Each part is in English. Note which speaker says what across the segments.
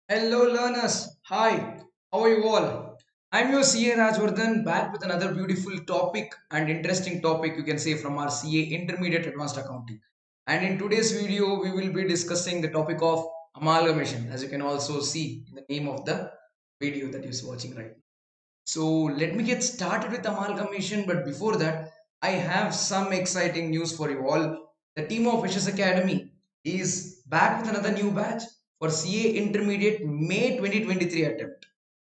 Speaker 1: Hello, learners. Hi, how are you all? I'm your CA Rajavardhan back with another beautiful topic and interesting topic, you can say, from our CA Intermediate Advanced Accounting. And in today's video, we will be discussing the topic of amalgamation, as you can also see in the name of the video that you're watching right now. So let me get started with amalgamation, but before that, I have some exciting news for you all. The team of Wishes Academy is back with another new batch for CA Intermediate May 2023 attempt.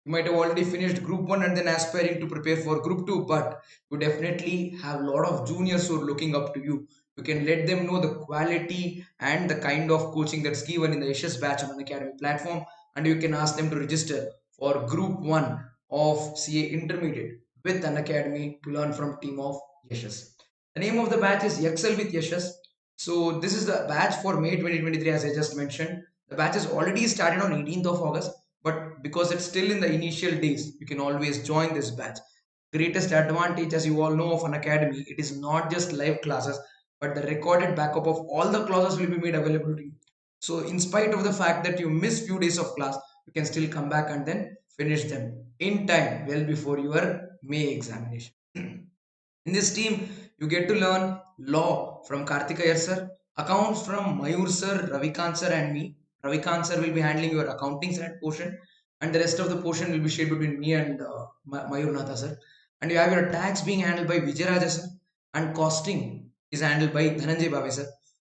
Speaker 1: You might have already finished Group 1 and then aspiring to prepare for Group 2, but you definitely have a lot of juniors who are looking up to you. You can let them know the quality and the kind of coaching that's given in the Yashas batch on an academy platform, and you can ask them to register for Group 1 of CA Intermediate with an academy to learn from team of Yashas. The name of the batch is Excel with Yashas. So this is the batch for May 2023, as I just mentioned. The batch has already started on 18th of August, but because it's still in the initial days, you can always join this batch. Greatest advantage, as you all know, of an academy, it is not just live classes, but the recorded backup of all the classes will be made available to you. So in spite of the fact that you miss few days of class, you can still come back and then finish them in time, well before your May examination. In this team, you get to learn law from Karthikayar sir, accounts from Mayur sir, Ravikant sir, and me. Ravikant sir will be handling your accounting side portion, and the rest of the portion will be shared between me and Mayur Natha sir. And you have your tax being handled by Vijay sir, and costing is handled by Dhananjay Bhave sir.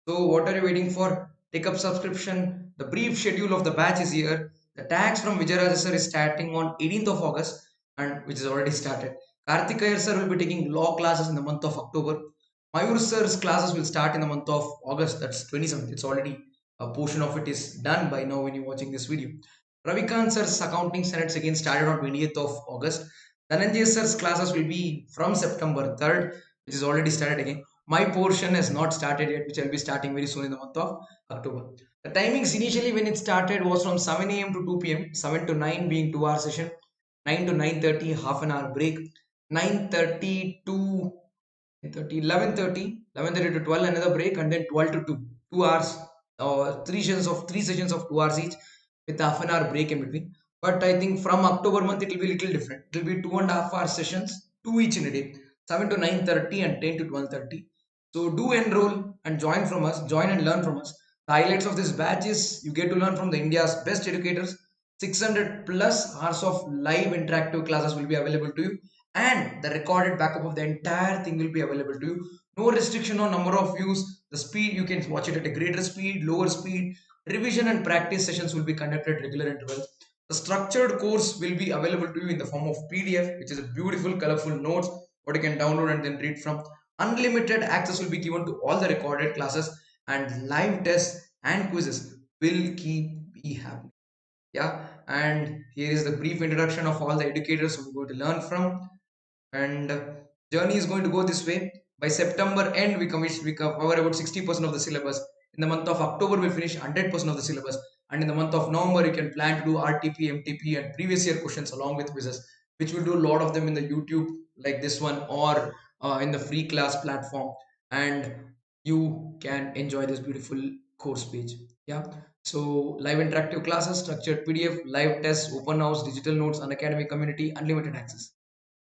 Speaker 1: So, what are you waiting for? Take up subscription. The brief schedule of the batch is here. The tax from Vijay sir is starting on 18th of August, and which is already started. Karthikayar sir will be taking law classes in the month of October. Mayur sir's classes will start in the month of August. That's 27th. It's already a portion of it is done by now when you're watching this video. Ravikant sir's accounting standards again started on 20th of August. Dhananjay sir's classes will be from September 3rd, which is already started again. My portion has not started yet, which I'll be starting very soon in the month of October. The timings initially when it started was from 7 a.m. to 2 p.m., 7 to 9 being 2 hour session, 9 to 9:30 half an hour break, 9:30 to 11:30 to 12 another break, and then 12 to 2, 2 hours, or three sessions of 2 hours each with half an hour break in between. But I think from October month it will be a little different. It will be 2.5 hour sessions, two each in a day, 7 to 9:30 and 10 to 12:30. So do enroll and join and learn from us. The highlights of this batch is you get to learn from the India's best educators. 600 plus hours of live interactive classes will be available to you, and the recorded backup of the entire thing will be available to you. No restriction on number of views. The speed, you can watch it at a greater speed, lower speed. Revision and practice sessions will be conducted at regular intervals. The structured course will be available to you in the form of PDF, which is a beautiful, colorful notes what you can download and then read from. Unlimited access will be given to all the recorded classes, and live tests and quizzes will keep be happening. Yeah, and here is the brief introduction of all the educators who we're going to learn from. And journey is going to go this way. By September end, we cover about 60% of the syllabus. In the month of October, we finish 100% of the syllabus, and in the month of November, you can plan to do RTP, MTP, and previous year questions along with quizzes, which will do a lot of them in the YouTube like this one, or in the free class platform, and you can enjoy this beautiful course page. Yeah, so live interactive classes, structured PDF, live tests, open house, digital notes, an academy community, unlimited access.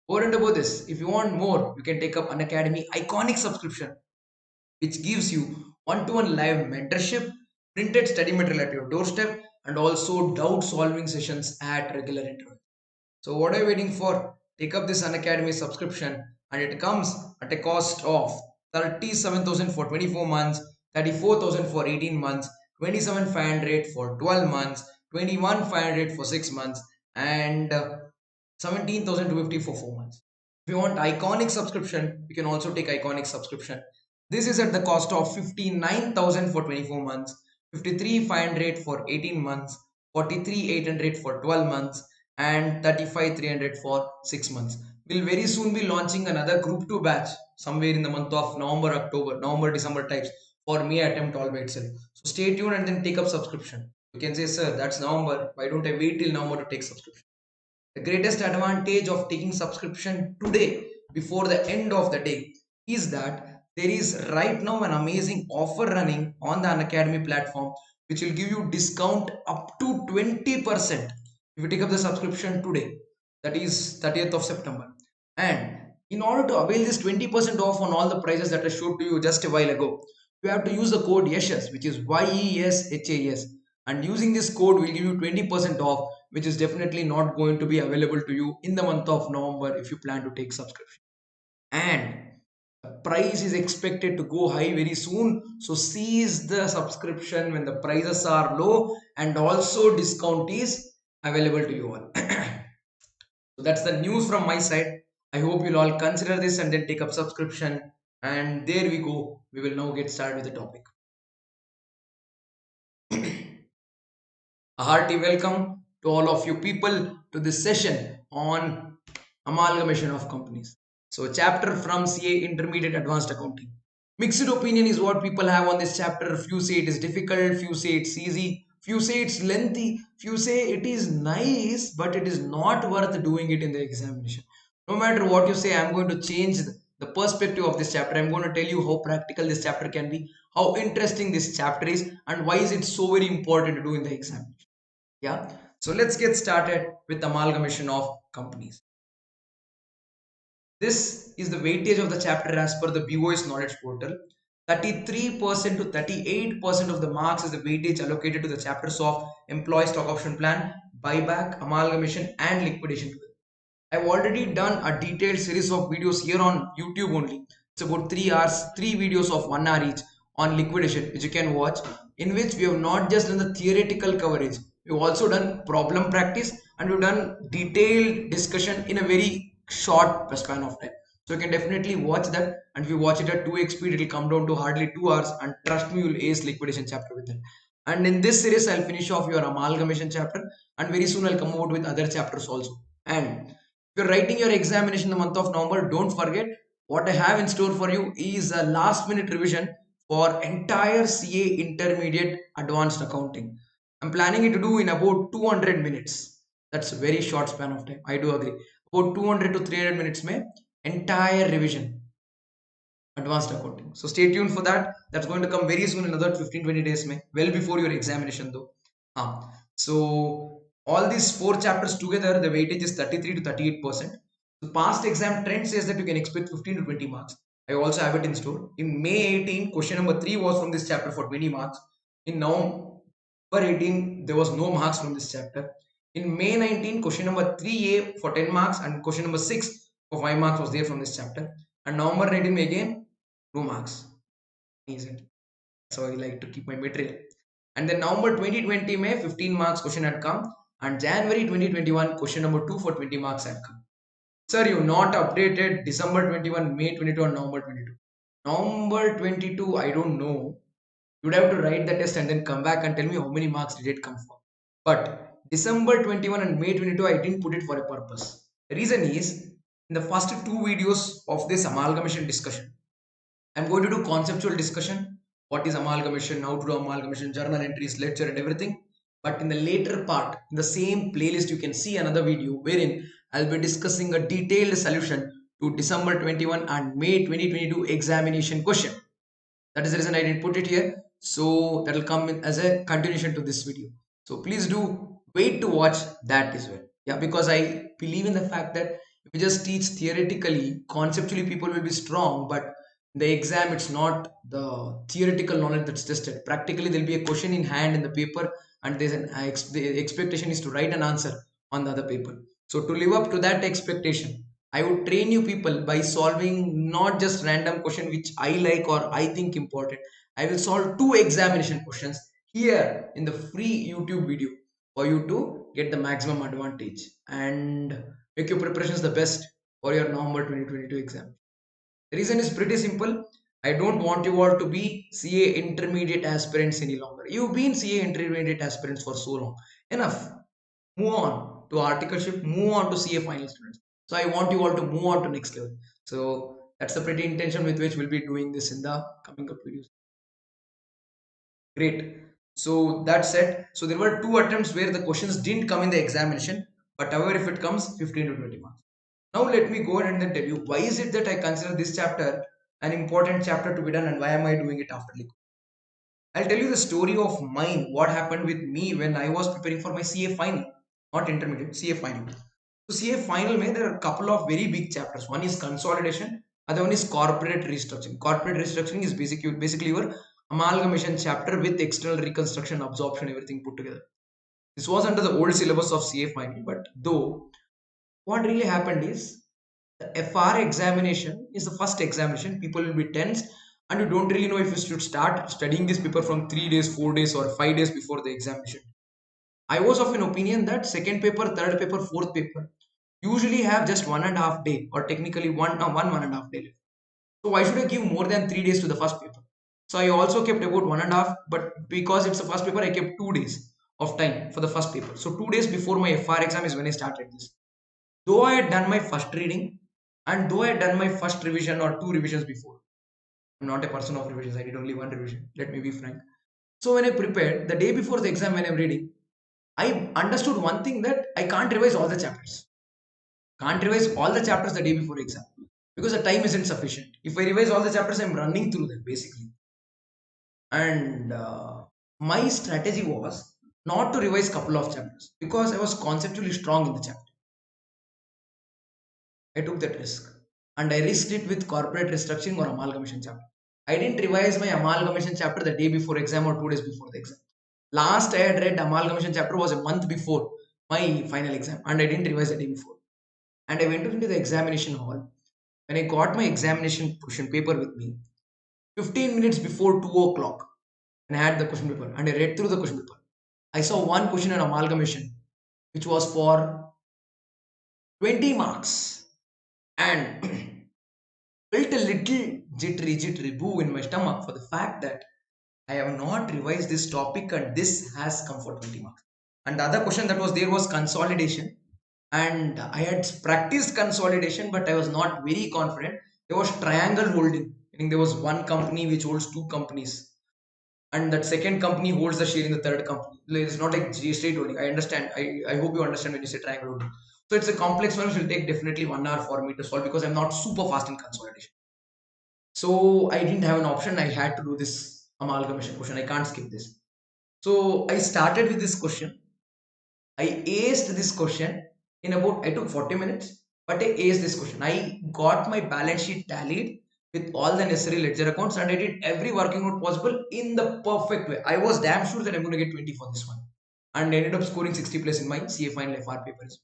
Speaker 1: Over and above this, if you want more, you can take up an Academy Iconic subscription, which gives you one-to-one live mentorship, printed study material at your doorstep, and also doubt solving sessions at regular intervals. So what are you waiting for? Take up this Unacademy subscription, and it comes at a cost of 37,000 for 24 months, 34,000 for 18 months, 27,500 for 12 months, 21,500 for 6 months, and 17,250 for 4 months. If you want Iconic subscription, you can also take Iconic subscription. This is at the cost of 59,000 for 24 months, 53,500 for 18 months, 43,800 for 12 months, and 35,300 for 6 months. We'll very soon be launching another Group 2 batch somewhere in the month of November, December types for May attempt all by itself. So stay tuned and then take up subscription. You can say, sir, that's November. Why don't I wait till November to take subscription? The greatest advantage of taking subscription today before the end of the day is that there is right now an amazing offer running on the Unacademy platform which will give you discount up to 20% if you take up the subscription today, that is 30th of September. And in order to avail this 20% off on all the prices that I showed to you just a while ago, you have to use the code YESHAS, which is YESHAS, and using this code will give you 20% off, which is definitely not going to be available to you in the month of November if you plan to take subscription. And the price is expected to go high very soon, so seize the subscription when the prices are low and also discount is available to you all. So that's the news from my side. I hope you'll all consider this and then take up subscription. And there we go, we will now get started with the topic. A hearty welcome to all of you people to this session on amalgamation of companies. So, chapter from CA Intermediate Advanced Accounting. Mixed opinion is what people have on this chapter. Few say it is difficult, few say it's easy, few say it's lengthy, few say it is nice, but it is not worth doing it in the examination. No matter what you say, I'm going to change the perspective of this chapter. I'm going to tell you how practical this chapter can be, how interesting this chapter is, and why is it so very important to do in the exam. Yeah, so let's get started with amalgamation of companies. This is the weightage of the chapter as per the BOS knowledge portal. 33% to 38% of the marks is the weightage allocated to the chapters of employee stock option plan, buyback, amalgamation, and liquidation. I've already done a detailed series of videos here on YouTube only. It's about 3 hours, 3 videos of 1 hour each on liquidation, which you can watch, in which we have not just done the theoretical coverage, we've also done problem practice and we've done detailed discussion in a very short span of time. So you can definitely watch that, and if you watch it at 2x speed, it will come down to hardly 2 hours, and trust me, you'll ace liquidation chapter with it. And in this series, I'll finish off your amalgamation chapter, and very soon I'll come out with other chapters also. And if you're writing your examination in the month of November, don't forget what I have in store for you is a last minute revision for entire CA Intermediate Advanced Accounting. I'm planning it to do in about 200 minutes. That's a very short span of time. I do agree. About 200 to 300 minutes may entire revision advanced accounting. So stay tuned for that. That's going to come very soon in another 15-20 days, may well before your examination though. So all these 4 chapters together, the weightage is 33 to 38%. The past exam trend says that you can expect 15 to 20 marks. I also have it in store. In May 18, question number 3 was from this chapter for 20 marks. In November 18, there was no marks from this chapter. In May 19, question number 3A for 10 marks and question number 6 for 5 marks was there from this chapter. And November 19 again, 2 marks. Easy. So I like to keep my material. And then November 2020 May 15 marks question had come, and January 2021 question number 2 for 20 marks had come. Sir, you not updated December 21, May 22 and November 22. November 22, I don't know. You'd have to write the test and then come back and tell me how many marks did it come for. But December 21 and May 22, I didn't put it for a purpose. The reason is, in the first 2 videos of this amalgamation discussion, I'm going to do conceptual discussion. What is amalgamation, how to do amalgamation, journal entries, lecture and everything. But in the later part, in the same playlist, you can see another video wherein I'll be discussing a detailed solution to December 21 and May 2022 examination question. That is the reason I didn't put it here. So that will come in as a continuation to this video. So please do wait to watch that as well. Yeah, because I believe in the fact that if you just teach theoretically, conceptually people will be strong, but in the exam it's not the theoretical knowledge that's tested. Practically there'll be a question in hand in the paper, and there's an the expectation is to write an answer on the other paper. So to live up to that expectation, I would train you people by solving not just random question which I like or I think important. I will solve 2 examination questions here in the free YouTube video for you to get the maximum advantage and make your preparations the best for your November 2022 exam. The reason is pretty simple. I don't want you all to be CA intermediate aspirants any longer. You've been CA intermediate aspirants for so long. Enough. Move on to articleship, move on to CA final students. So I want you all to move on to next level. So that's the pretty intention with which we'll be doing this in the coming up videos. Great. So that's it. So there were 2 attempts where the questions didn't come in the examination, but however, if it comes, 15 to 20 marks. Now let me go ahead and then tell you why is it that I consider this chapter an important chapter to be done and why am I doing it after liquid. I'll tell you the story of mine, what happened with me when I was preparing for my CA final, not intermediate, CA final. So CA final mein, there are a couple of very big chapters. One is consolidation, other one is corporate restructuring. Corporate restructuring is basically your amalgamation chapter with external reconstruction, absorption, everything put together. This was under the old syllabus of CA final, but though what really happened is the FR examination is the first examination. People will be tensed, and you don't really know if you should start studying this paper from 3 days, 4 days, or 5 days before the examination. I was of an opinion that second paper, third paper, fourth paper usually have just 1.5 day, or technically one and a half day left. So why should I give more than 3 days to the first paper? So I also kept about 1.5, but because it's the first paper, I kept 2 days of time for the first paper. So 2 days before my FR exam is when I started this. Though I had done my first reading and though I had done my first revision or two revisions before, I'm not a person of revisions, I did only one revision, let me be frank. So when I prepared, the day before the exam when I'm reading, I understood one thing that I can't revise all the chapters. Can't revise all the chapters the day before exam because the time isn't sufficient. If I revise all the chapters, I'm running through them basically. And my strategy was not to revise couple of chapters because I was conceptually strong in the chapter. I took that risk and I risked it with corporate restructuring or amalgamation chapter. I didn't revise my amalgamation chapter the day before exam or 2 days before the exam. Last I had read amalgamation chapter was a month before my final exam and I didn't revise the day before. And I went into the examination hall. When I got my examination question paper with me, 15 minutes before 2 o'clock, and I had the question paper and I read through the question paper. I saw one question on amalgamation, which was for 20 marks. And felt a little jittery boo in my stomach for the fact that I have not revised this topic and this has come for 20 marks. And the other question that was there was consolidation. And I had practiced consolidation, but I was not very confident. There was triangle holding, meaning there was one company which holds two companies, and that second company holds the share in the third company. Like, it's not like straight holding. I understand. I hope you understand when you say triangle holding. So it's a complex one which will take definitely 1 hour for me to solve because I'm not super fast in consolidation. So I didn't have an option. I had to do this amalgamation question. I can't skip this. So I started with this question. I aced this question in about, I took 40 minutes, but I aced this question. I got my balance sheet tallied with all the necessary ledger accounts and I did every working note possible in the perfect way. I was damn sure that I'm going to get 20 for this one and ended up scoring 60 plus in my CA final FR papers.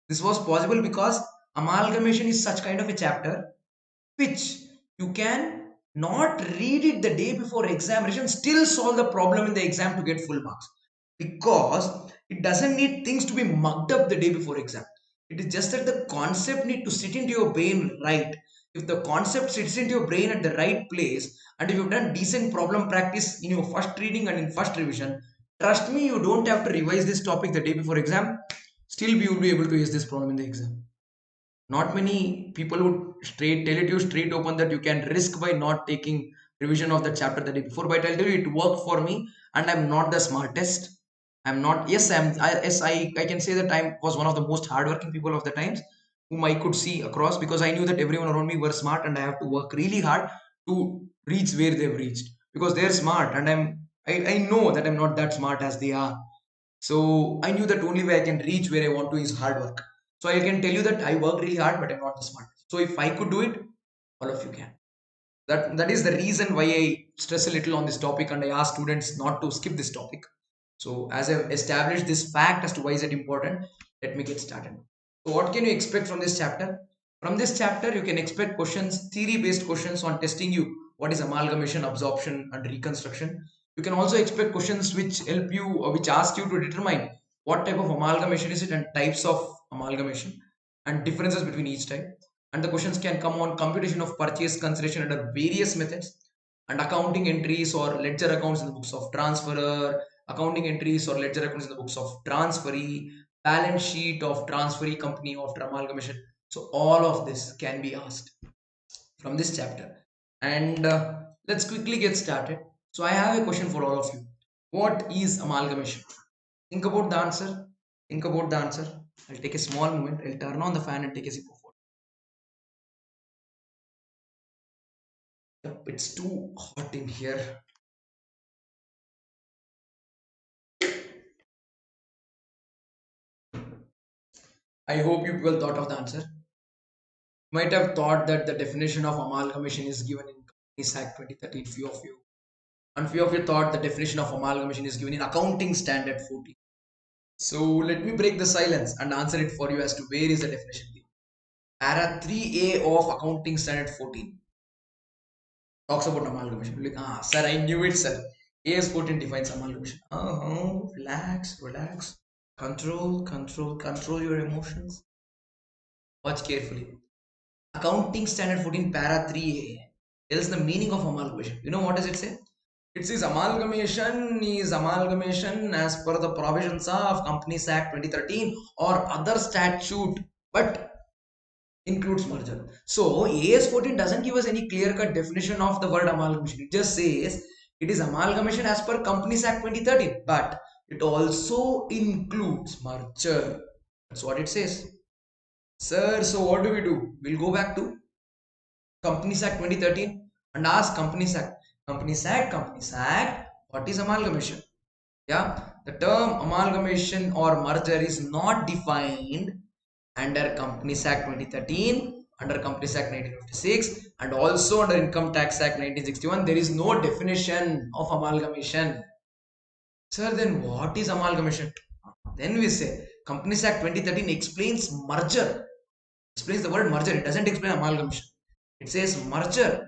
Speaker 1: This was possible because amalgamation is such kind of a chapter which you can not read it the day before examination, still solve the problem in the exam to get full marks because it doesn't need things to be mugged up the day before exam. It is just that the concept need to sit into your brain right. If the concept sits into your brain at the right place and if you've done decent problem practice in your first reading and in first revision, trust me, you don't have to revise this topic the day before exam. Still, you will be able to ace this problem in the exam. Not many people would straight tell it you straight open that you can risk by not taking revision of the chapter the day before, but I'll tell you it worked for me. And I'm not the smartest. I'm not, yes, I can say that I was one of the most hardworking people of the times whom I could see across because I knew that everyone around me were smart and I have to work really hard to reach where they've reached because they're smart and I know that I'm not that smart as they are. So I knew that only way I can reach where I want to is hard work. So I can tell you that I work really hard, but I'm not the smartest. So if I could do it, all of you can. That is the reason why I stress a little on this topic and I ask students not to skip this topic. So as I've established this fact as to why is it important, let me get started. So what can you expect from this chapter? From this chapter, you can expect questions, theory-based questions on testing you what is amalgamation, absorption, and reconstruction. You can also expect questions which help you or which ask you to determine what type of amalgamation is it and types of amalgamation and differences between each type. And the questions can come on computation of purchase consideration under various methods and accounting entries or ledger accounts in the books of transferor, accounting entries or ledger accounts in the books of transferee, balance sheet of transferee company after amalgamation. So all of this can be asked from this chapter. And let's quickly get started. So I have a question for all of you. What is amalgamation? Think about the answer. Think about the answer. I'll take a small moment. I'll turn on the fan and take a sip of water. Yep, it's too hot in here. I hope you people thought of the answer. Might have thought that the definition of amalgamation is given in Companies Act 2013, few of you. And few of you thought the definition of amalgamation is given in Accounting Standard 14. So let me break the silence and answer it for you as to where is the definition given. Para 3A of Accounting Standard 14 talks about amalgamation. Like, sir, I knew it, sir. AS 14 defines amalgamation. Relax, relax. Control your emotions. Watch carefully. Accounting Standard 14 Para 3A tells the meaning of amalgamation. You know what does it say? It says amalgamation is amalgamation as per the provisions of Companies Act 2013 or other statute, but includes merger. So AS 14 doesn't give us any clear-cut definition of the word amalgamation. It just says it is amalgamation as per Companies Act 2013, but it also includes merger. That's what it says. Sir, so what do we do? We'll go back to Companies Act 2013 and ask Companies Act, what is amalgamation? Yeah, the term amalgamation or merger is not defined under Companies Act 2013, under Companies Act 1956, and also under Income Tax Act 1961. There is no definition of amalgamation. Sir, then what is amalgamation? Then we say Companies Act 2013 explains merger, explains the word merger. It doesn't explain amalgamation. It says merger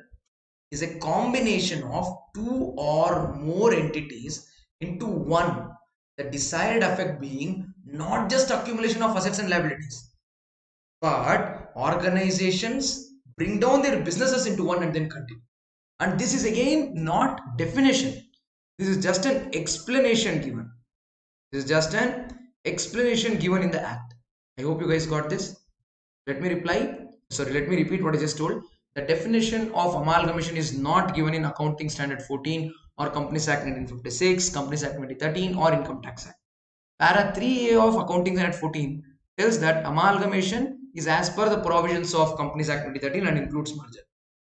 Speaker 1: is a combination of two or more entities into one. The desired effect being not just accumulation of assets and liabilities, but organizations bring down their businesses into one and then continue. And this is again not definition. This is just an explanation given. This is just an explanation given in the act. I hope you guys got this. Let me repeat what I just told. The definition of amalgamation is not given in Accounting Standard 14 or Companies Act 1956, Companies Act 2013 or Income Tax Act. Para 3A of Accounting Standard 14 tells that amalgamation is as per the provisions of Companies Act 2013 and includes merger.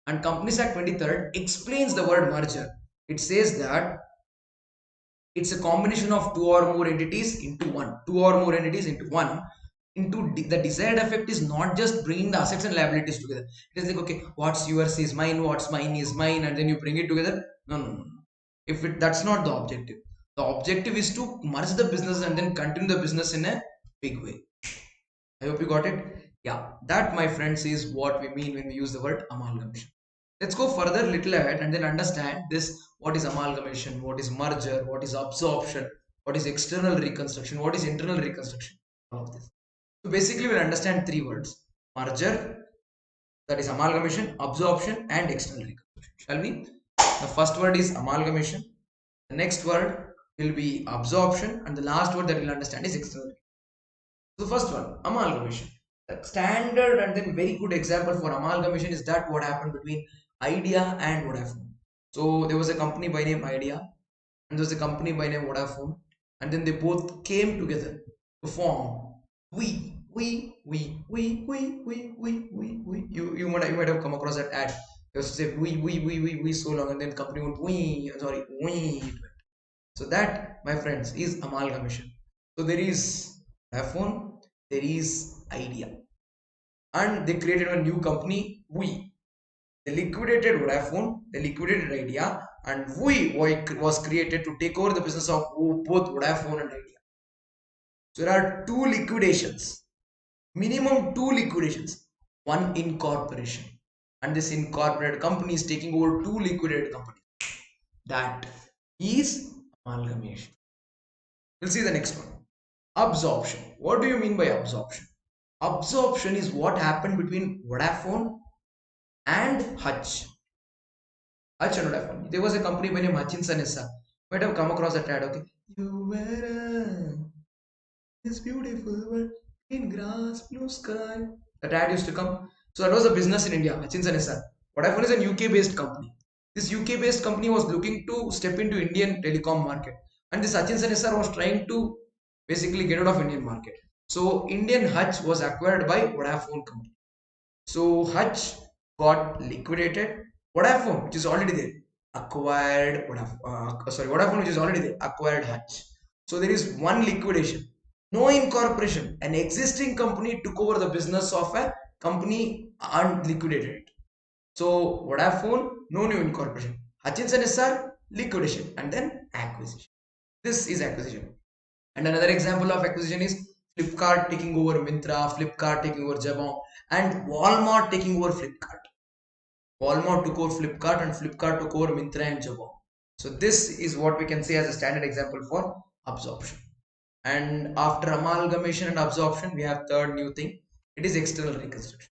Speaker 1: And Companies Act 2013 explains the word merger. It says that it's a combination of two or more entities into one. Two or more entities into one. The desired effect is not just bringing the assets and liabilities together. It is like, okay, what's yours is mine, what's mine is mine, and then you bring it together. No. If that's not the objective. The objective is to merge the business and then continue the business in a big way. I hope you got it. Yeah, that, my friends, is what we mean when we use the word amalgamation. Let's go further little ahead and then understand this. What is amalgamation? What is merger? What is absorption? What is external reconstruction? What is internal reconstruction? All of this. So basically we'll understand three words: merger, that is amalgamation, absorption and external reconstruction. Shall we? The first word is amalgamation. The next word will be absorption, and the last word that we'll understand is external. So the first one, amalgamation. The standard and then very good example for amalgamation is that what happened between Idea and Vodafone. So there was a company by name Idea and there was a company by name Vodafone, and then they both came together to form we. You might have come across that ad. They used to say we so long, and then company went we. So that, my friends, is amalgamation. So there is Vodafone, there is Idea, and they created a new company, we. They liquidated Vodafone, they liquidated Idea, and we was created to take over the business of both Vodafone and Idea. So there are two liquidations, minimum two liquidations, one incorporation, and this incorporated company is taking over two liquidated companies. That is amalgamation. We'll see the next one. Absorption. What do you mean by absorption? Absorption is what happened between Vodafone and Hutch. Hutch and Vodafone. There was a company by name Hutchinson SA. Might have come across that ad, okay? You were this beautiful world in grass, blue sky. That ad used to come. So that was a business in India, Hutchinson SA. Vodafone is a UK based company. This UK based company was looking to step into Indian telecom market. And this Hutchinson SA was trying to basically get out of Indian market. So Indian Hutch was acquired by Vodafone company. So Hutch got liquidated. Vodafone, which is already there, acquired Vodafone, which is already there, acquired Hutch. So there is one liquidation. No incorporation. An existing company took over the business of a company and liquidated it. So Vodafone, no new incorporation. Hutchinson SR, liquidation and then acquisition. This is acquisition. And another example of acquisition is Flipkart taking over Myntra, Flipkart taking over Jabong, and Walmart taking over Flipkart. Walmart took over Flipkart and Flipkart took over Myntra and Jabong. So this is what we can say as a standard example for absorption. And after amalgamation and absorption, we have third new thing. It is external reconstruction.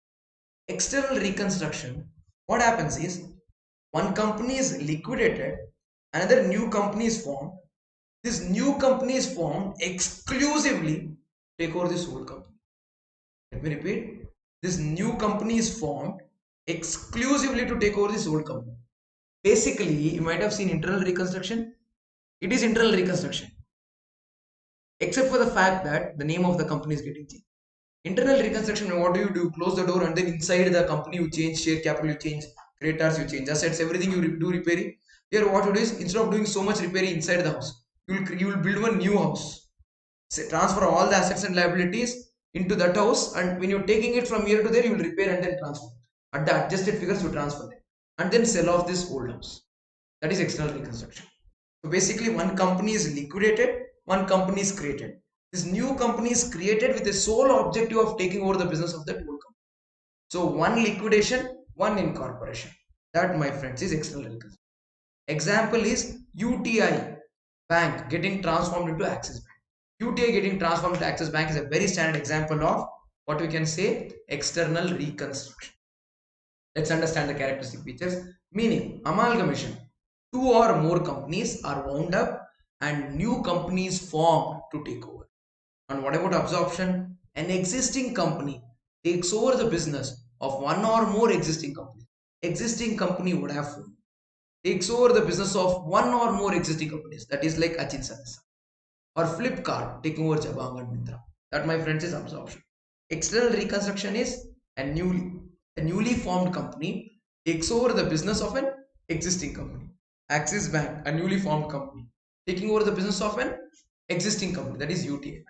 Speaker 1: External reconstruction, what happens is one company is liquidated, another new company is formed. This new company is formed exclusively to take over this whole company. Let me repeat. This new company is formed exclusively to take over this old company. Basically, you might have seen internal reconstruction. It is internal reconstruction, except for the fact that the name of the company is getting changed. Internal reconstruction, what do? Close the door and then inside the company you change, share capital you change, creditors you change, assets, everything you do repairing. Here what you do is instead of doing so much repairing inside the house, you will build one new house. Say, transfer all the assets and liabilities into that house, and when you're taking it from here to there, you will repair and then transfer. At the adjusted figures, you transfer them and then sell off this old house. That is external reconstruction. So basically, one company is liquidated, one company is created. This new company is created with the sole objective of taking over the business of that old company. So one liquidation, one incorporation. That, my friends, is external reconstruction. Example is UTI Bank getting transformed into Axis Bank. UTI getting transformed into Axis Bank is a very standard example of what we can say external reconstruction. Let's understand the characteristic features. Meaning, amalgamation. Two or more companies are wound up and new companies formed to take over. And what about absorption? An existing company takes over the business of one or more existing companies. Existing company would have formed takes over the business of one or more existing companies. That is like Hutchinson or Flipkart taking over Jabang and Myntra. That, my friends, is absorption. External reconstruction is a newly formed company takes over the business of an existing company. Axis Bank, a newly formed company, taking over the business of an existing company. That is UTA Bank.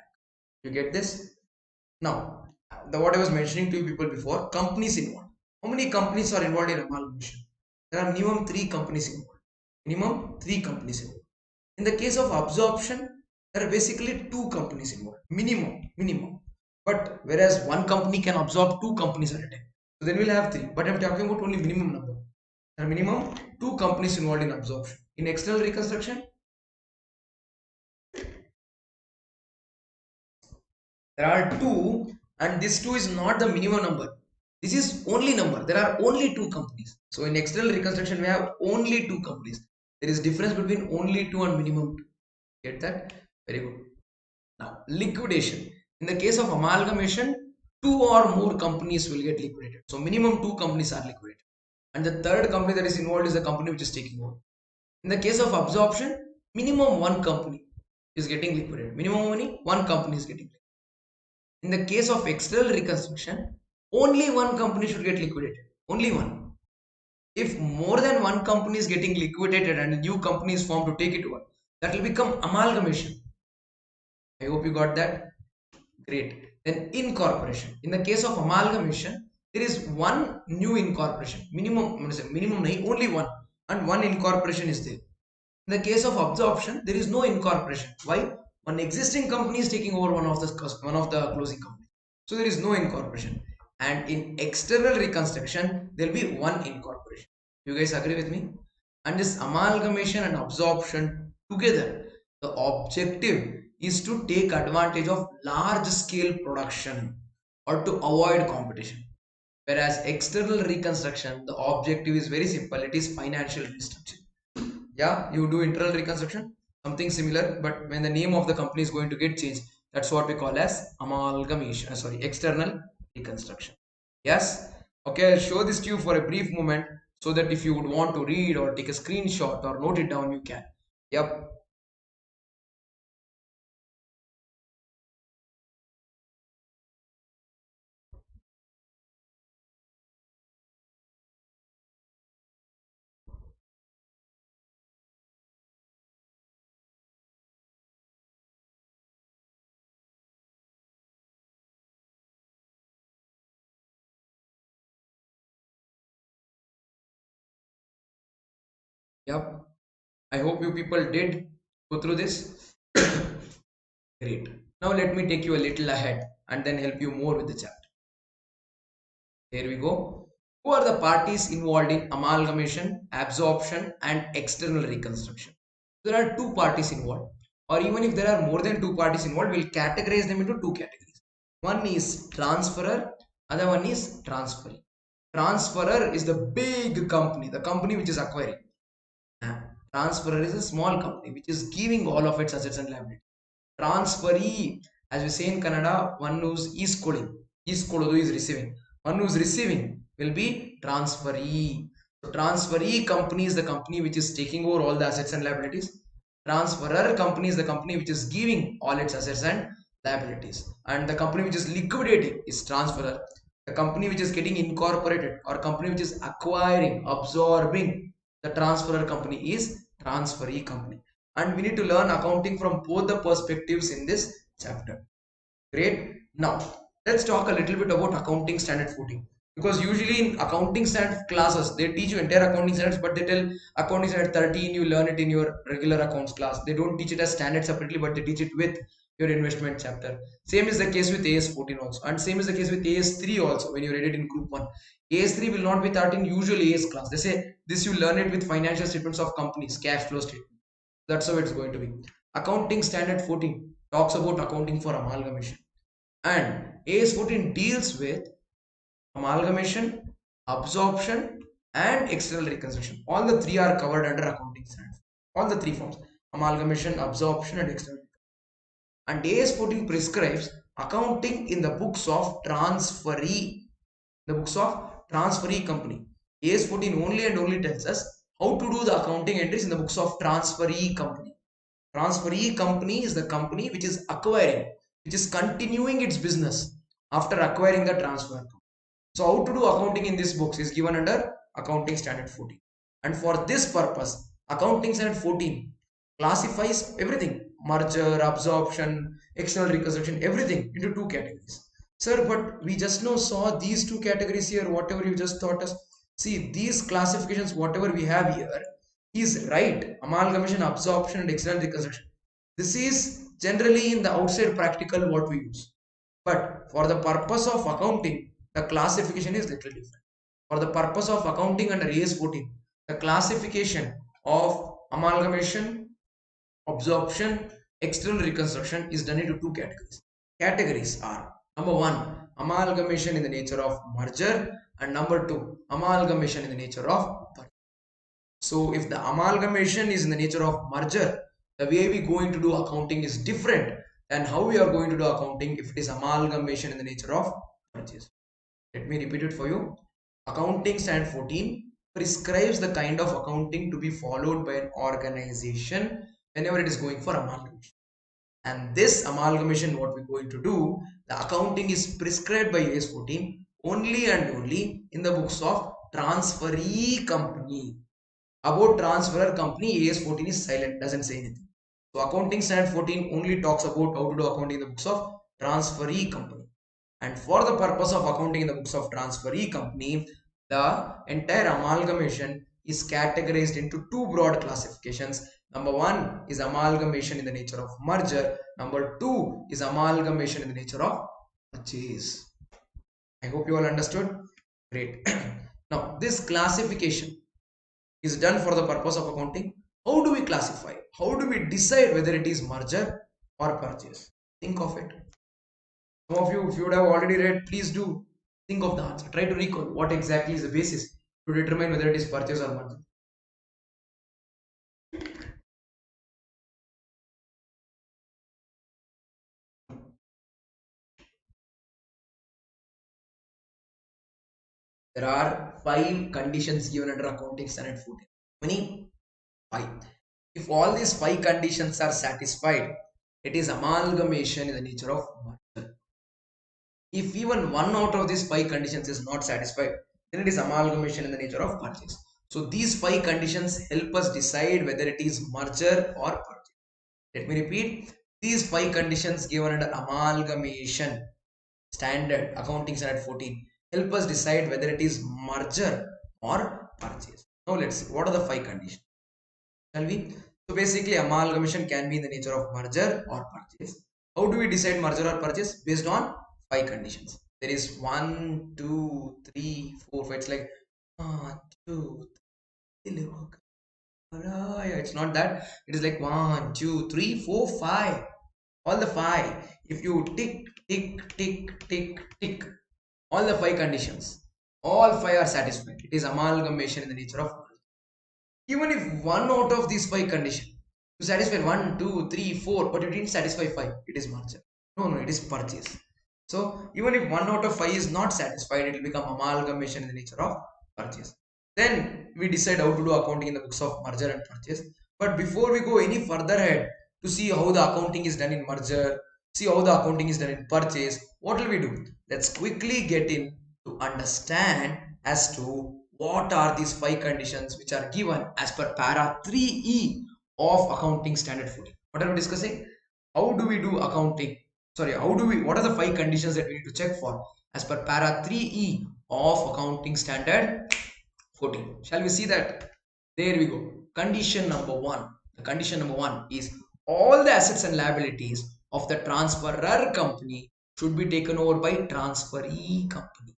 Speaker 1: You get this? Now, what I was mentioning to you people before, companies involved. How many companies are involved in amalgamation? There are minimum three companies involved. Minimum three companies involved. In the case of absorption, there are basically two companies involved. Minimum. But whereas one company can absorb two companies at a time. So then we'll have three. But I'm talking about only minimum number. There are minimum two companies involved in absorption. In external reconstruction, there are two, and this two is not the minimum number. This is only number. There are only two companies. So in external reconstruction, we have only two companies. There is difference between only two and minimum two. Get that? Very good. Now, liquidation. In the case of amalgamation, two or more companies will get liquidated. So minimum two companies are liquidated. And the third company that is involved is the company which is taking over. In the case of absorption, minimum one company is getting liquidated. Minimum money, one company is getting liquidated. In the case of external reconstruction, only one company should get liquidated. Only one. If more than one company is getting liquidated and a new company is formed to take it over, that will become amalgamation. I hope you got that. Great. Then incorporation. In the case of amalgamation, there is one new incorporation. Minimum only one, and one incorporation is there. In the case of absorption, there is no incorporation. Why? One existing company is taking over one of the closing companies. So there is no incorporation. And in external reconstruction, there will be one incorporation. You guys agree with me? And this amalgamation and absorption together, the objective is to take advantage of large scale production or to avoid competition. Whereas external reconstruction, the objective is very simple. It is financial restructuring. Yeah, you do internal reconstruction, something similar, but when the name of the company is going to get changed, that's what we call as amalgamation. Sorry, external reconstruction. Yes. Okay, I'll show this to you for a brief moment so that if you would want to read or take a screenshot or note it down, you can. Yep. Yep. I hope you people did go through this. Great. Now let me take you a little ahead and then help you more with the chapter. Here we go. Who are the parties involved in amalgamation, absorption, and external reconstruction? There are two parties involved, or even if there are more than two parties involved, we'll categorize them into two categories. One is transferor, other one is transferee. Transferor is the big company, the company which is acquiring. Transferor is a small company which is giving all of its assets and liabilities. Transferee, as we say in Kannada, one who's is receiving. One who's receiving will be transferee. So transferee company is the company which is taking over all the assets and liabilities. Transferor company is the company which is giving all its assets and liabilities. And the company which is liquidating is transferor. The company which is getting incorporated or company which is acquiring, absorbing the transferor company is transferee company. And we need to learn accounting from both the perspectives in this chapter. Great. Now, let's talk a little bit about accounting standard 14. Because usually in accounting standard classes, they teach you entire accounting standards, but they tell accounting standard 13, you learn it in your regular accounts class. They don't teach it as standard separately, but they teach it with your investment chapter. Same is the case with AS 14 also. And same is the case with AS 3 also when you read it in group 1. AS 3 will not be taught in usual AS class. They say this you learn it with financial statements of companies, cash flow statement. That's how it's going to be. Accounting standard 14 talks about accounting for amalgamation. And AS 14 deals with amalgamation, absorption, and external reconstruction. All the three are covered under accounting standards. All the three forms: amalgamation, absorption, and external. And AS 14 prescribes accounting in the books of transferee. The books of transferee company. AS 14 only and only tells us how to do the accounting entries in the books of transferee company. Transferee company is the company which is acquiring, which is continuing its business after acquiring the transfer. So how to do accounting in this books is given under accounting standard 14. And for this purpose, accounting standard 14 classifies everything: merger, absorption, external reconstruction, everything into two categories. Sir, but we just now saw these two categories here, whatever you just taught us. See, these classifications, whatever we have here, is right. Amalgamation, absorption, and external reconstruction. This is generally in the outside practical what we use. But for the purpose of accounting, the classification is little different. For the purpose of accounting under AS 14, the classification of amalgamation, absorption, external reconstruction is done into two categories. Categories are: number one, amalgamation in the nature of merger, and number two, amalgamation in the nature of purchase. So if the amalgamation is in the nature of merger, the way we going to do accounting is different than how we are going to do accounting if it is amalgamation in the nature of purchase. Let me repeat it for you. Accounting standard 14 prescribes the kind of accounting to be followed by an organization whenever it is going for amalgamation. And this amalgamation, what we're going to do, the accounting is prescribed by AS 14 only and only in the books of transferee company. About transferor company, AS 14 is silent, doesn't say anything. So accounting standard 14 only talks about how to do accounting in the books of transferee company. And for the purpose of accounting in the books of transferee company, the entire amalgamation is categorized into two broad classifications. Number one is amalgamation in the nature of merger. Number two is amalgamation in the nature of purchase. I hope you all understood. Great. Now, this classification is done for the purpose of accounting. How do we classify? How do we decide whether it is merger or purchase? Think of it. Some of you, if you would have already read, please do think of the answer. Try to recall what exactly is the basis to determine whether it is purchase or merger. There are 5 conditions given under accounting standard 14. How many? 5. If all these 5 conditions are satisfied, it is amalgamation in the nature of merger. If even one out of these 5 conditions is not satisfied, then it is amalgamation in the nature of purchase. So these 5 conditions help us decide whether it is merger or purchase. Let me repeat. These 5 conditions given under amalgamation standard, accounting standard 14, help us decide whether it is merger or purchase. Now let's see what are the 5 conditions. Shall we? So basically, amalgamation can be in the nature of merger or purchase. How do we decide merger or purchase? Based on five conditions. There is one, two, three, four, five. It's like one, two, three. It's not that. It is like one, two, three, four, five. All the five. If you tick, tick, tick, tick, tick, all the five conditions, all five are satisfied. It is amalgamation in the nature of merger. Even if one out of these five conditions, you satisfy one, two, three, four, but you didn't satisfy five, it is merger. No, no, it is purchase. So even if one out of five is not satisfied, it will become amalgamation in the nature of purchase. Then we decide how to do accounting in the books of merger and purchase. But before we go any further ahead to see how the accounting is done in merger, see how the accounting is done in purchase, what will we do? Let's quickly get in to understand as to what are these five conditions which are given as per para 3E of accounting standard 14. What are we discussing? How do we do accounting? Sorry, what are the five conditions that we need to check for as per para 3E of accounting standard 14? Shall we see that? There we go. Condition number one. The condition number one is all the assets and liabilities of the transferor company should be taken over by transferee company.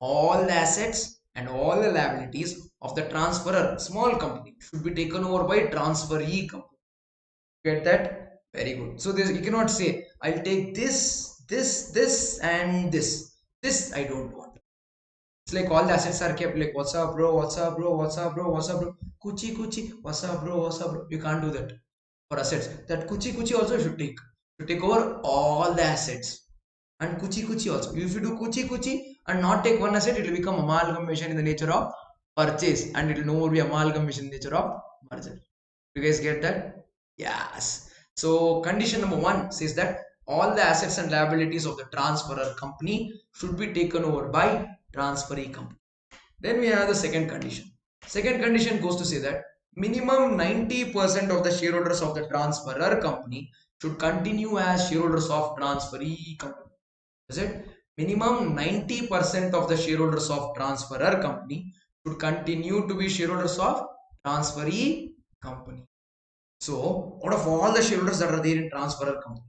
Speaker 1: All the assets and all the liabilities of the transferor small company should be taken over by transferee company. Get that? Very good. So this, you cannot say I'll take this and this I don't want. It's like all the assets are kept like what's up bro, what's up bro, what's up bro, what's up bro, kuchi, what's up bro, what's up bro. You can't do that for assets. That kuchi also should take over all the assets. And kuchi also. If you do kuchi and not take one asset, it will become amalgamation in the nature of purchase, and it will no more be amalgamation in the nature of merger. You guys get that? Yes. So condition number one says that all the assets and liabilities of the transferor company should be taken over by transferee company. Then we have the second condition. Second condition goes to say that minimum 90% of the shareholders of the transferor company should continue as shareholders of transferee company. Is it? Minimum 90% of the shareholders of transferor company should continue to be shareholders of transferee company. So, out of all the shareholders that are there in transferor company,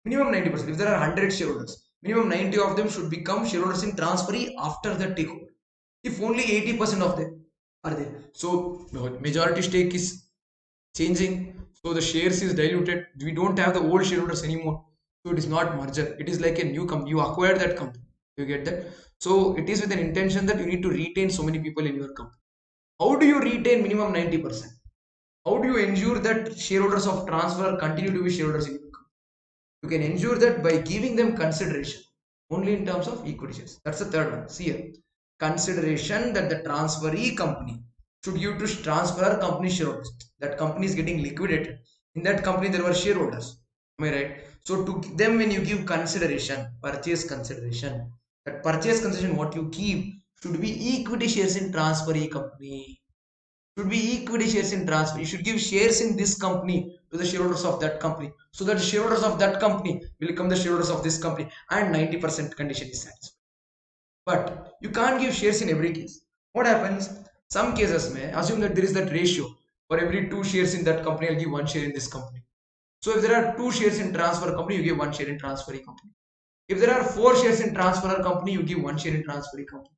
Speaker 1: minimum 90%. If there are 100 shareholders, minimum 90 of them should become shareholders in transferee after the takeover. If only 80% of them are there, so majority stake is changing, so the shares is diluted. We don't have the old shareholders anymore, so it is not merger. It is like a new company. You acquire that company. You get that? So it is with an intention that you need to retain so many people in your company. How do you retain minimum 90%? How do you ensure that shareholders of transfer continue to be shareholders in your company? You can ensure that by giving them consideration only in terms of equity shares. That's the third one. See here. Consideration that the transferee company should give to transfer company shareholders. That company is getting liquidated. In that company, there were shareholders. Am I right? So to them, when you give consideration, purchase consideration, that purchase consideration, what you give should be equity shares in transferee company. Should be equity shares in transfer. You should give shares in this company to the shareholders of that company, so that the shareholders of that company will become the shareholders of this company, and 90% condition is satisfied. But you can't give shares in every case. What happens? Some cases may assume that there is that ratio. For every two shares in that company, I'll give one share in this company. So if there are two shares in transfer company, you give one share in transferee company. If there are four shares in transferor company, you give one share in transferee company.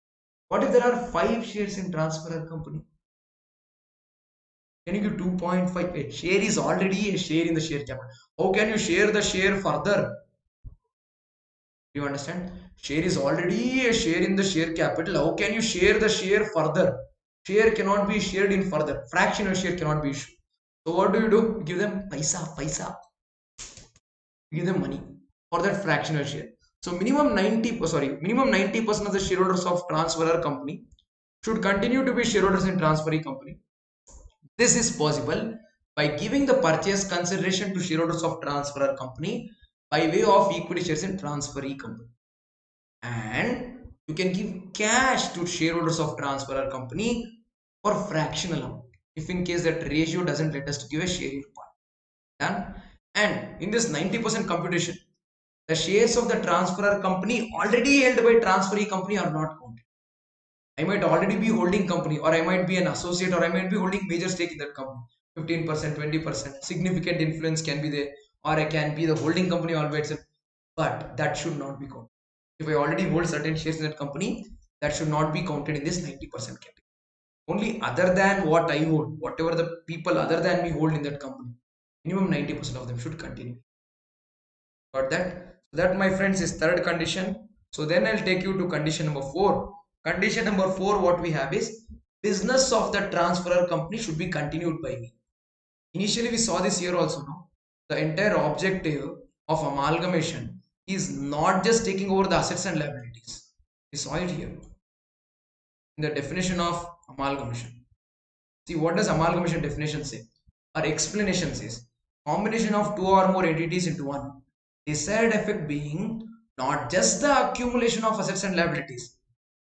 Speaker 1: What if there are five shares in transferor company? Can you give 2.5? A share is already a share in the share capital. How can you share the share further? Do you understand? Share is already a share in the share capital. How can you share the share further? Share cannot be shared in further. Fractional share cannot be issued. So what do? You give them paisa. You give them money for that fractional share. So minimum 90% of the shareholders of transferor company should continue to be shareholders in transferee company. This is possible by giving the purchase consideration to shareholders of transferor company by way of equity shares in transferee company. And you can give cash to shareholders of transferor company for fractional amount if in case that ratio doesn't let us to give a share in part. Done. And in this 90% computation, the shares of the transferor company already held by transferee company are not counted. I might already be holding company, or I might be an associate, or I might be holding major stake in that company. 15%, 20%. Significant influence can be there, or I can be the holding company all by itself. But that should not be counted. If I already hold certain shares in that company, that should not be counted in this 90% category. Only other than what I hold, whatever the people other than me hold in that company, minimum 90% of them should continue. Got that? So that, my friends, is third condition. So then I'll take you to condition number 4. Condition number 4, what we have is business of the transferor company should be continued by me. Initially, we saw this here also. No, the entire objective of amalgamation is not just taking over the assets and liabilities. We saw it here in the definition of amalgamation. See, what does amalgamation definition say? Our explanation says combination of two or more entities into one. Desired effect being not just the accumulation of assets and liabilities,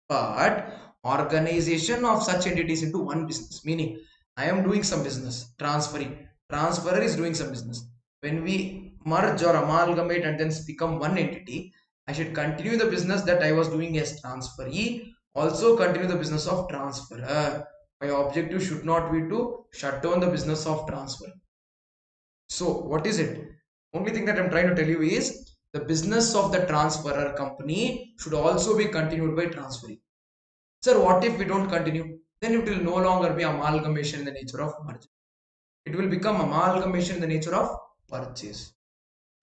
Speaker 1: but organization of such entities into one business. Meaning, I am doing some business, transferring. Transferor is doing some business. When we merge or amalgamate and then become one entity, I should continue the business that I was doing as transferee, also continue the business of transferor. My objective should not be to shut down the business of transfer. So what is it? Only thing that I'm trying to tell you is the business of the transferor company should also be continued by transferee. Sir, what if we don't continue? Then it will no longer be amalgamation in the nature of merger. It will become amalgamation in the nature of purchase.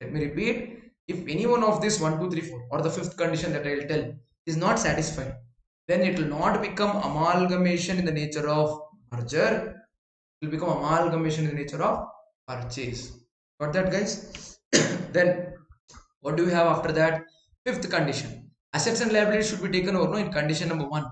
Speaker 1: Let me repeat. If any one of this 1, 2, 3, 4 or the fifth condition that I will tell is not satisfied, then it will not become amalgamation in the nature of merger. It will become amalgamation in the nature of purchase. Got that, guys? Then what do we have after that? Fifth condition. Assets and liabilities should be taken over, no, in condition number 1.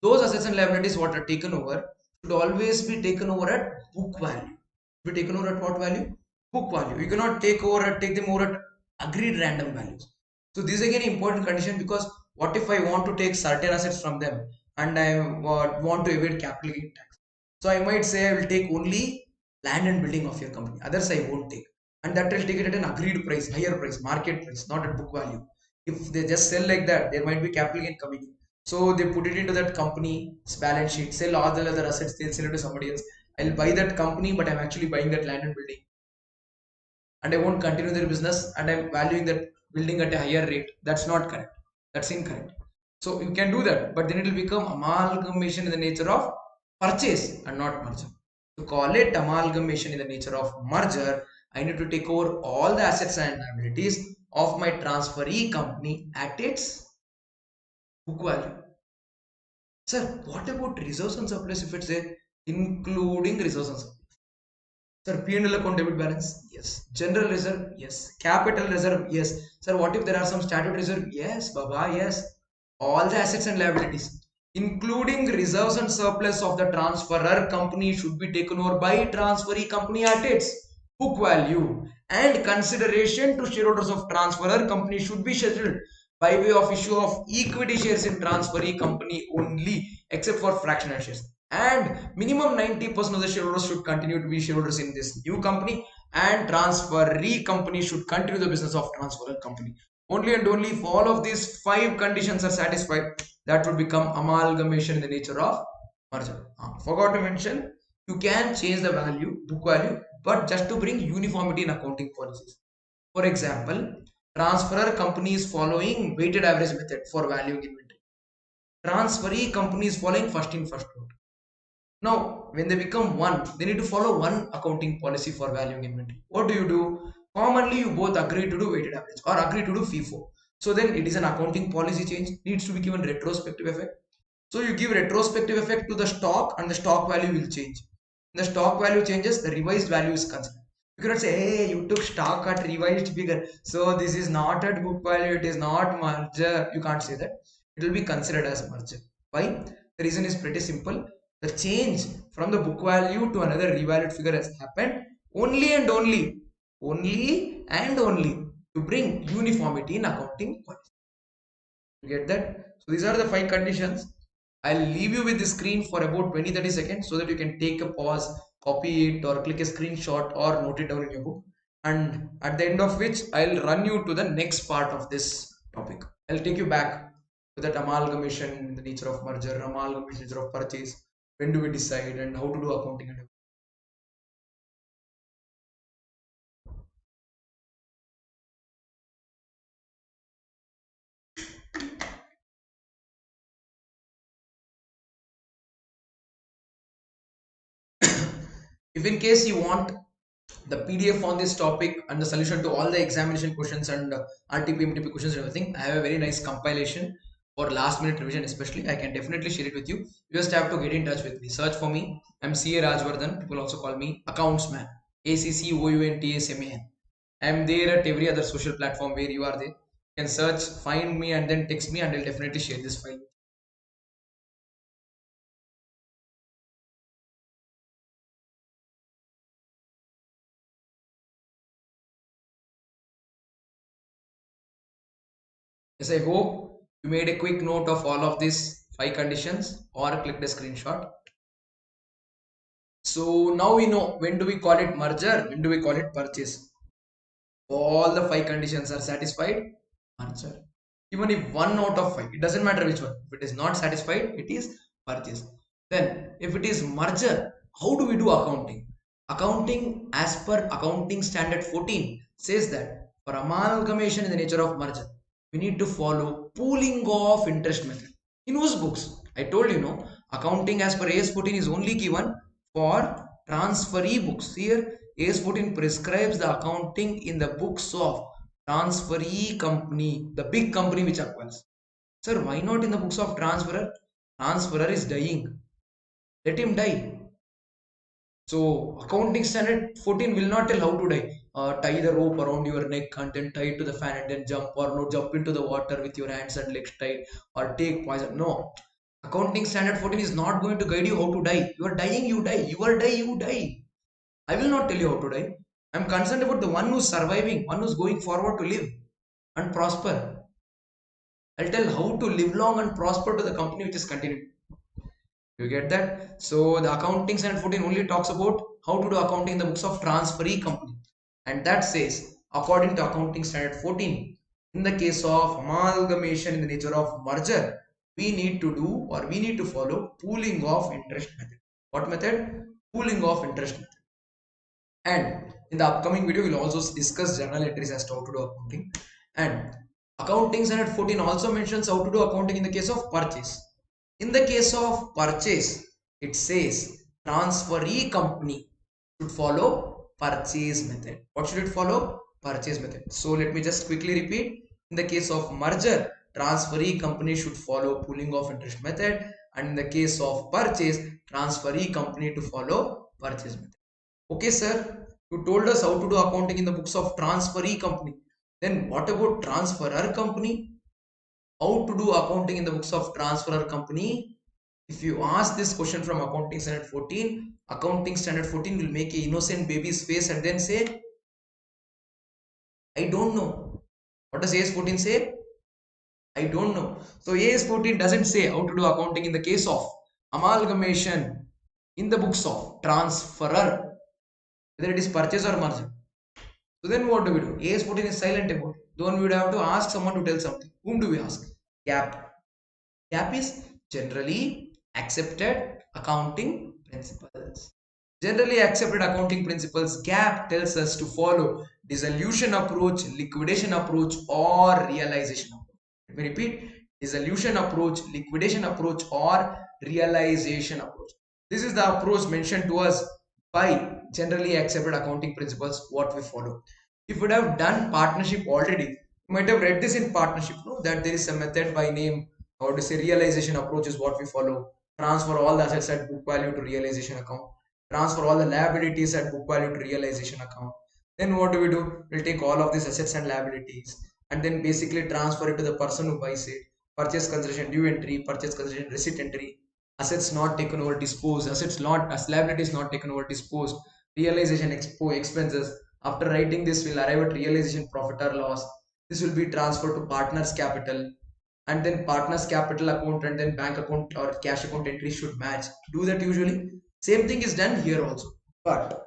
Speaker 1: Those assets and liabilities what are taken over should always be taken over at book value. Be taken over at what value? Book value. You cannot take them over at agreed random values. So this is again important condition, because what if I want to take certain assets from them and I want to evade capital gain tax? So I might say I will take only land and building of your company. Others I won't take, and that will take it at an agreed price, higher price, market price, not at book value. If they just sell like that, there might be capital gain coming in. So they put it into that company's balance sheet, sell all the other assets, they'll sell it to somebody else. I'll buy that company, but I'm actually buying that land and building, and I won't continue their business, and I'm valuing that building at a higher rate. That's not correct. That's incorrect. So you can do that, but then it will become amalgamation in the nature of purchase and not merger. To call it amalgamation in the nature of merger, I need to take over all the assets and liabilities of my transferee company at its book value. Sir, what about reserves and surplus if it's a including reserves and surplus? Sir, P&L account debit balance? Yes. General reserve? Yes. Capital reserve? Yes. Sir, what if there are some statutory reserve? Yes, Baba, yes. All the assets and liabilities, including reserves and surplus of the transferor company, should be taken over by transferee company at its book value, and consideration to shareholders of transferor company should be scheduled by way of issue of equity shares in transferee company only, except for fractional shares. And minimum 90% of the shareholders should continue to be shareholders in this new company, and transferee company should continue the business of transferor company. Only and only if all of these 5 conditions are satisfied, that would become amalgamation in the nature of merger. Forgot to mention, you can change the value, book value, but just to bring uniformity in accounting policies. For example, transferor company is following weighted average method for valuing inventory. Transferee company is following first in first out. Now, when they become one, they need to follow one accounting policy for valuing inventory. What do you do? Commonly, you both agree to do weighted average or agree to do FIFO. So then it is an accounting policy change, needs to be given retrospective effect. So you give retrospective effect to the stock, and the stock value will change. When the stock value changes, the revised value is considered. You cannot say, hey, you took stock at revised figure, so this is not at book value, it is not merger. You can't say that. It will be considered as merger. Why? The reason is pretty simple. The change from the book value to another revalued figure has happened only and only to bring uniformity in accounting policy. You get that? So these are the 5 conditions. I'll leave you with the screen for about 20-30 seconds so that you can take a pause, copy it, or click a screenshot or note it down in your book. And at the end of which, I'll run you to the next part of this topic. I'll take you back to that amalgamation, the nature of merger, amalgamation, nature of purchase, when do we decide, and how to do accounting and everything. If in case you want the PDF on this topic and the solution to all the examination questions and RTP, MTP questions and everything, I have a very nice compilation for last minute revision especially. I can definitely share it with you. You just have to get in touch with me. Search for me. I'm CA Rajavardhan. People also call me Accounts Man. ACCOUNTSMAN. I'm there at every other social platform where you are there. You can search, find me, and then text me, and I'll definitely share this file. Yes, I hope you made a quick note of all of these five conditions or clicked a screenshot. So now we know when do we call it merger, when do we call it purchase. All the five conditions are satisfied, merger. Even if one out of five, it doesn't matter which one. If it is not satisfied, it is purchase. Then if it is merger, how do we do accounting? Accounting as per accounting standard 14 says that for amalgamation in the nature of merger, we need to follow pooling of interest method. In whose books? I told you no. Accounting as per AS 14 is only given for transferee books. Here AS 14 prescribes the accounting in the books of transferee company, the big company which acquires. Sir, why not in the books of transferor? Transferor is dying. Let him die. So accounting standard 14 will not tell how to die. Tie the rope around your neck and then tie it to the fan and then jump, or no, jump into the water with your hands and legs tied, or take poison. No. Accounting standard 14 is not going to guide you how to die. You are dying, you die. You are die, you die. I will not tell you how to die. I am concerned about the one who's surviving, one who's going forward to live and prosper. I'll tell how to live long and prosper to the company which is continuing. You get that? So the accounting standard 14 only talks about how to do accounting in the books of transferee company. And that says, according to accounting standard 14, in the case of amalgamation in the nature of merger, we need to do or we need to follow pooling of interest method. What method? Pooling of interest method. And in the upcoming video, we'll also discuss journal entries as to how to do accounting. And accounting standard 14 also mentions how to do accounting in the case of purchase. In the case of purchase, it says transferee company should follow purchase method. What should it follow? Purchase method. So let me just quickly repeat. In the case of merger, transferee company should follow pooling of interest method. And in the case of purchase, transferee company to follow purchase method. Okay, sir, you told us how to do accounting in the books of transferee company. Then what about transferor company? How to do accounting in the books of transferor company? If you ask this question from accounting standard 14, accounting standard 14 will make a innocent baby's face and then say, I don't know. What does AS 14 say? I don't know. So AS 14 doesn't say how to do accounting in the case of amalgamation in the books of transferor, whether it is purchase or merger. So then what do we do? AS 14 is silent about it. Then we would have to ask someone to tell something. Whom do we ask? GAP. GAP is generally accepted accounting principles. Generally accepted accounting principles, GAP tells us to follow dissolution approach, liquidation approach, or realization approach. Let me repeat, dissolution approach, liquidation approach, or realization approach. This is the approach mentioned to us by generally accepted accounting principles, what we follow. If you would have done partnership already, you might have read this in partnership, no? That there is a method by name, or to say realization approach is what we follow. Transfer all the assets at book value to realization account. Transfer all the liabilities at book value to realization account. Then what do? We'll take all of these assets and liabilities and then basically transfer it to the person who buys it. Purchase consideration due entry, purchase consideration receipt entry, assets not taken over disposed, assets not as liabilities not taken over disposed, realization expenses. After writing this, we'll arrive at realization profit or loss. This will be transferred to partners capital, and then partners capital account and then bank account or cash account entry should match. Do that usually. Same thing is done here also, but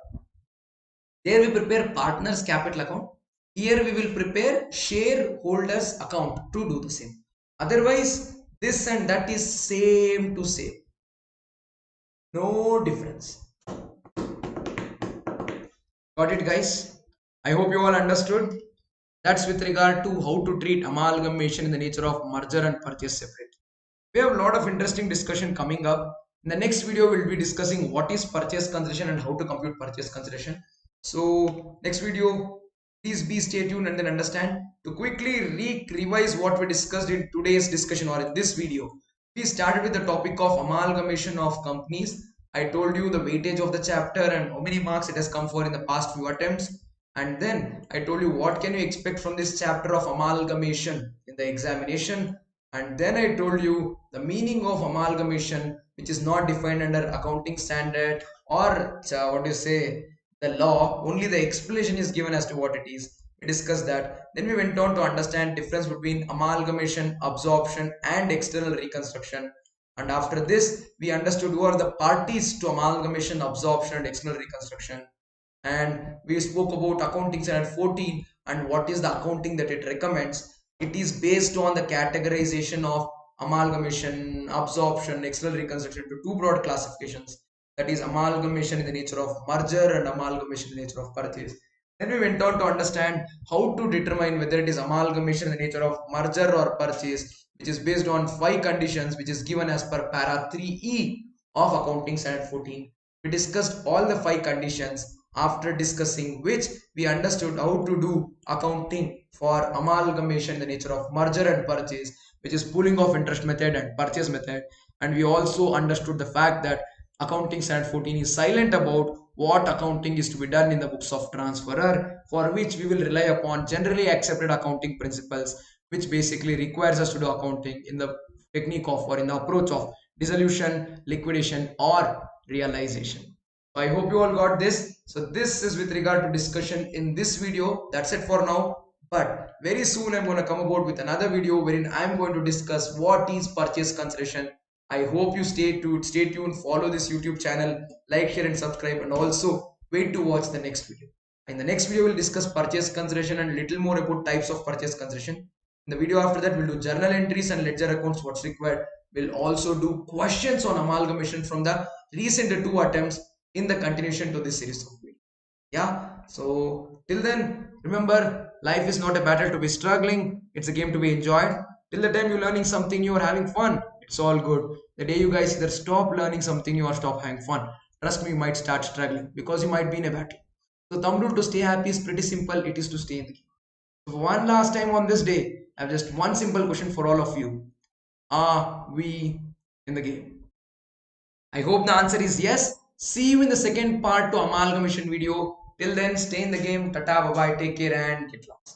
Speaker 1: there we prepare partners capital account. Here we will prepare shareholders account to do the same. Otherwise this and that is same to same, no difference. Got it, guys? I hope you all understood. That's with regard to how to treat amalgamation in the nature of merger and purchase separate. We have a lot of interesting discussion coming up. In the next video, we'll be discussing what is purchase consideration and how to compute purchase consideration. So next video, please be stay tuned and then understand. To quickly revise what we discussed in today's discussion or in this video, we started with the topic of amalgamation of companies. I told you the weightage of the chapter and how many marks it has come for in the past few attempts. And then I told you what can you expect from this chapter of amalgamation in the examination. And then I told you the meaning of amalgamation, which is not defined under accounting standard or what do you say, the law. Only the explanation is given as to what it is. We discussed that. Then we went on to understand difference between amalgamation, absorption, and external reconstruction. And after this, we understood who are the parties to amalgamation, absorption, and external reconstruction. And we spoke about accounting standard 14 and what is the accounting that it recommends. It is based on the categorization of amalgamation, absorption, external reconstruction to two broad classifications, that is amalgamation in the nature of merger and amalgamation in the nature of purchase. Then we went on to understand how to determine whether it is amalgamation in the nature of merger or purchase, which is based on 5 conditions, which is given as per para 3e of accounting standard 14. We discussed all the 5 conditions. After discussing which, we understood how to do accounting for amalgamation in the nature of merger and purchase, which is pooling of interest method and purchase method. And we also understood the fact that accounting standard 14 is silent about what accounting is to be done in the books of transferor, for which we will rely upon generally accepted accounting principles, which basically requires us to do accounting in the technique of or in the approach of dissolution, liquidation, or realization. So I hope you all got this. So this is with regard to discussion in this video. That's it for now. But very soon I'm going to come about with another video wherein I'm going to discuss what is purchase consideration. I hope you stay tuned, follow this YouTube channel, like, share and subscribe, and also wait to watch the next video. In the next video, we'll discuss purchase consideration and little more about types of purchase consideration. In the video after that, we'll do journal entries and ledger accounts, what's required. We'll also do questions on amalgamation from the recent 2 attempts in the continuation to this series of videos. Yeah, so till then, remember, life is not a battle to be struggling, it's a game to be enjoyed. Till the time you're learning something, you are having fun, it's all good. The day you guys either stop learning something or stop having fun, trust me, you might start struggling because you might be in a battle. So thumb rule to stay happy is pretty simple, it is to stay in the game. So one last time on this day, I have just one simple question for all of you. Are we in the game? I hope the answer is yes. See you in the second part to amalgamation video. Till then, stay in the game. Tata, bye bye, take care, and get lost.